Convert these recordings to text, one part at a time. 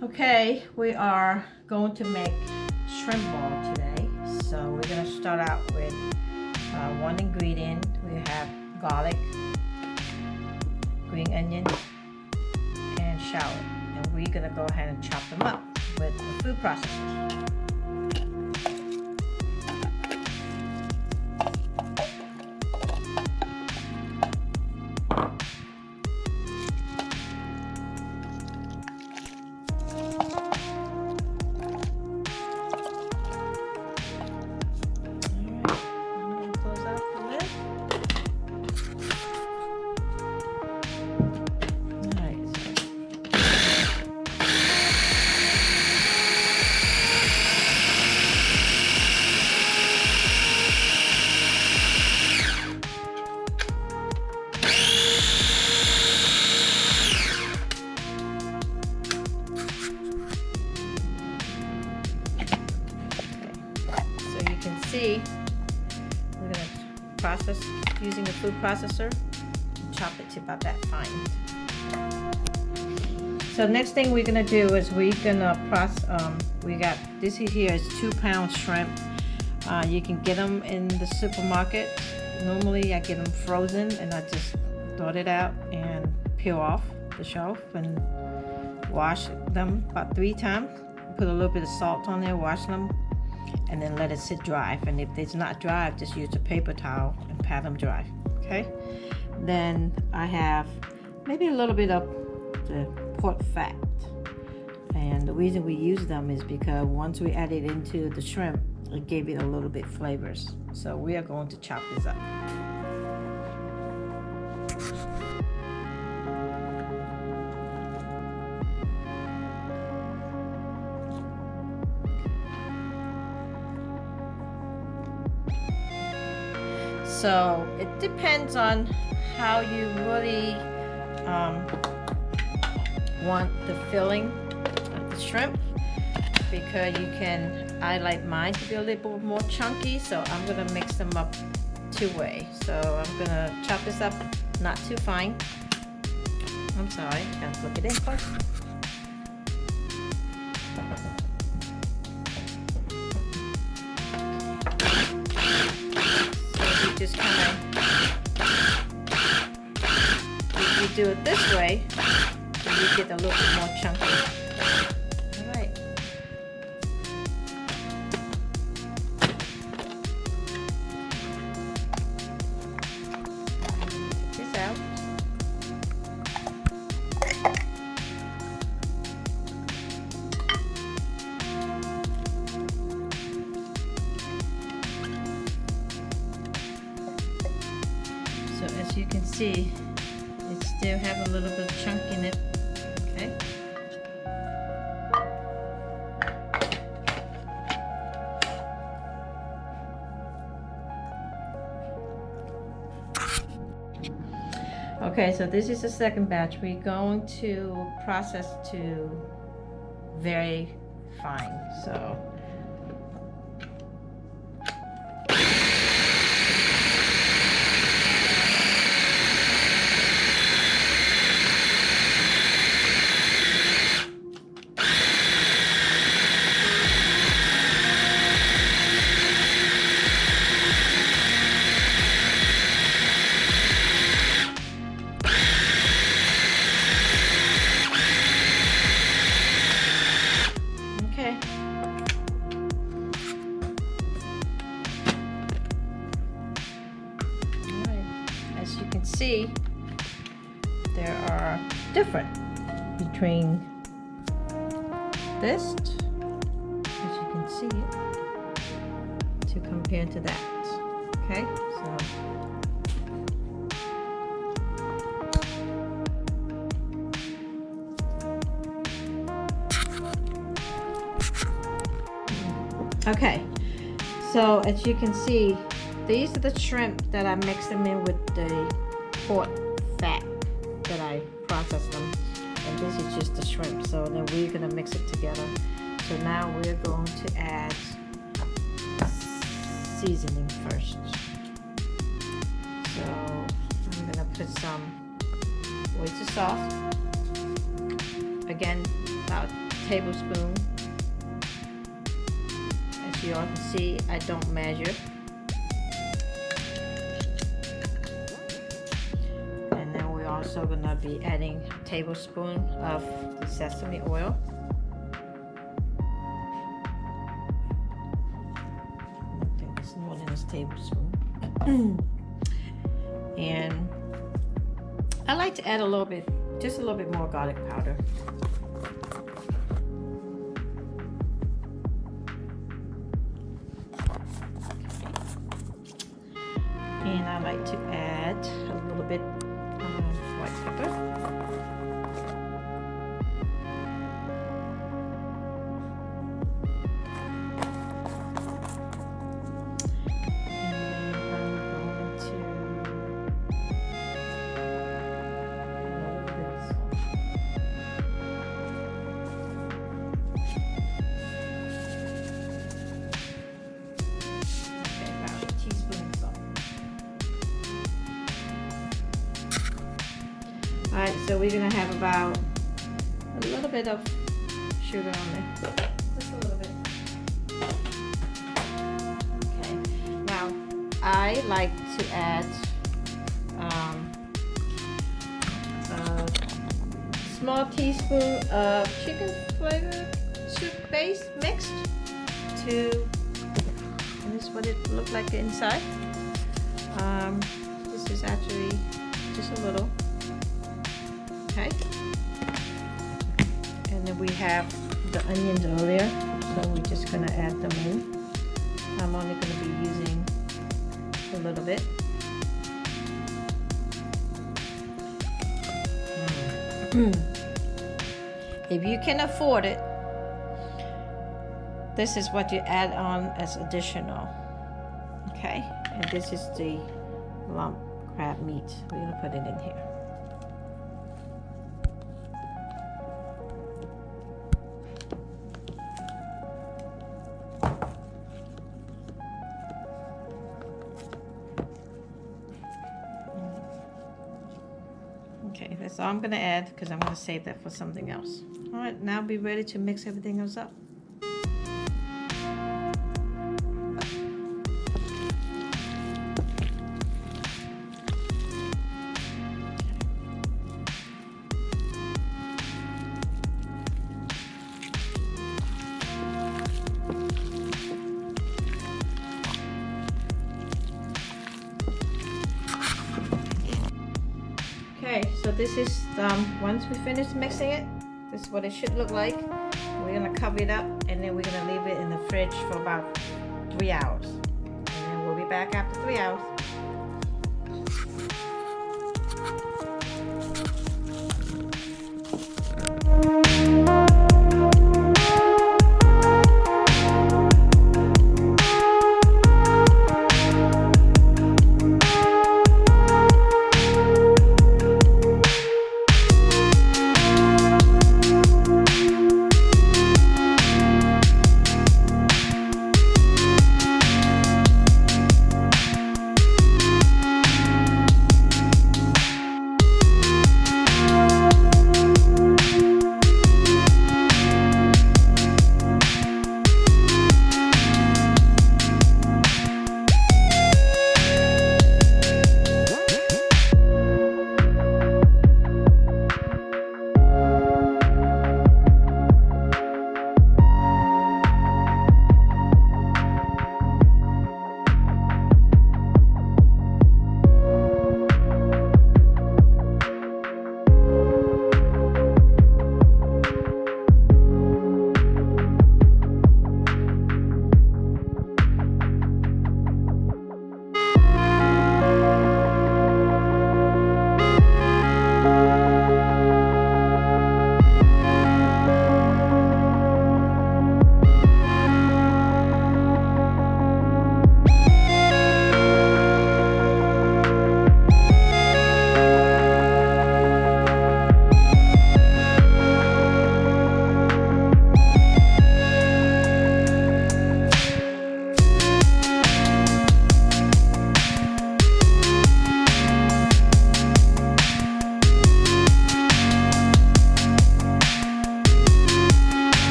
Okay, we are going to make shrimp ball today. So we're going to start out with one ingredient. We have garlic, green onion, and shallot. And we're going to go ahead and chop them up with the food processor. See, we're going to process using the food processor and chop it to about that fine. So next thing we're going to do is we're going to process, we got this here is 2-pound shrimp. You can get them in the supermarket. Normally I get them frozen and I just thaw it out and peel off the shelf and wash them about 3 times. Put a little bit of salt on there, wash them, and then let it sit dry. And if it's not dry, just use a paper towel and pat them dry. Okay. Then I have maybe a little bit of the pork fat, and the reason we use them is because once we add it into the shrimp, it gave it a little bit flavors. So we are going to chop this up. So it depends on how you really want the filling of the shrimp, because you can, I like mine to be a little bit more chunky, so I'm going to mix them up 2 ways. So I'm going to chop this up not too fine. I'm sorry, gotta flip it in first. Just kind of, if you do it this way, you get a little bit more chunky. All right. Take this out. So as you can see, it still have a little bit of chunk in it. Okay. Okay, so this is the second batch. We're going to process to very fine. So see, there are different between this, as you can see, to compare to that. Okay, so okay, so as you can see, these are the shrimp that I mixed them in with the pork fat that I processed them, and this is just the shrimp. So then we're going to mix it together. So now we're going to add seasoning first. So I'm going to put some oyster sauce. Again, about a tablespoon. As you all can see, I don't measure. And then we're also gonna be adding a tablespoon of the sesame oil. I think it's more than a tablespoon. And I like to add a little bit, just a little bit more garlic powder. And I like to add a little bit white pepper. Alright, so we're gonna have about a little bit of sugar on there. Just a little bit. Okay. Now, I like to add a small teaspoon of chicken flavor soup base mixed to, and this is what it looked like inside. This is actually just a little. Okay, and then we have the onions earlier, so we're just gonna add them in. I'm only gonna be using a little bit. If you can afford it, this is what you add on as additional. Okay, and this is the lump crab meat. We're gonna put it in here. Okay, that's all I'm gonna add because I'm gonna save that for something else. All right, now be ready to mix everything else up. Okay, so this is, once we finish mixing it, this is what it should look like. We're gonna cover it up and then we're gonna leave it in the fridge for about 3 hours. And then we'll be back after 3 hours.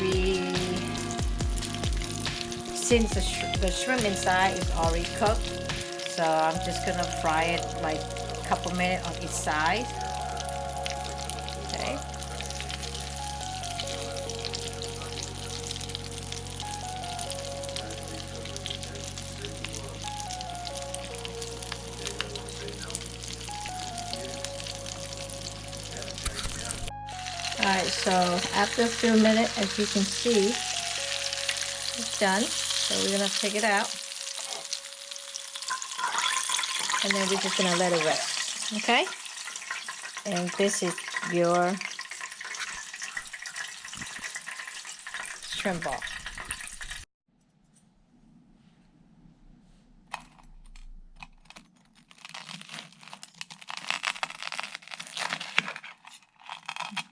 maybe, since the shrimp inside is already cooked, so I'm just gonna fry it like a couple minutes on each side. Okay. Alright, so after a few minutes, as you can see, it's done. So we're gonna take it out. And then we're just gonna let it rest. Okay? And this is your shrimp ball.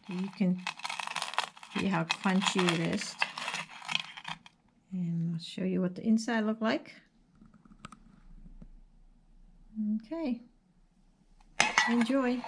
You can see how crunchy it is. And I'll show you what the inside look like. Okay. Enjoy.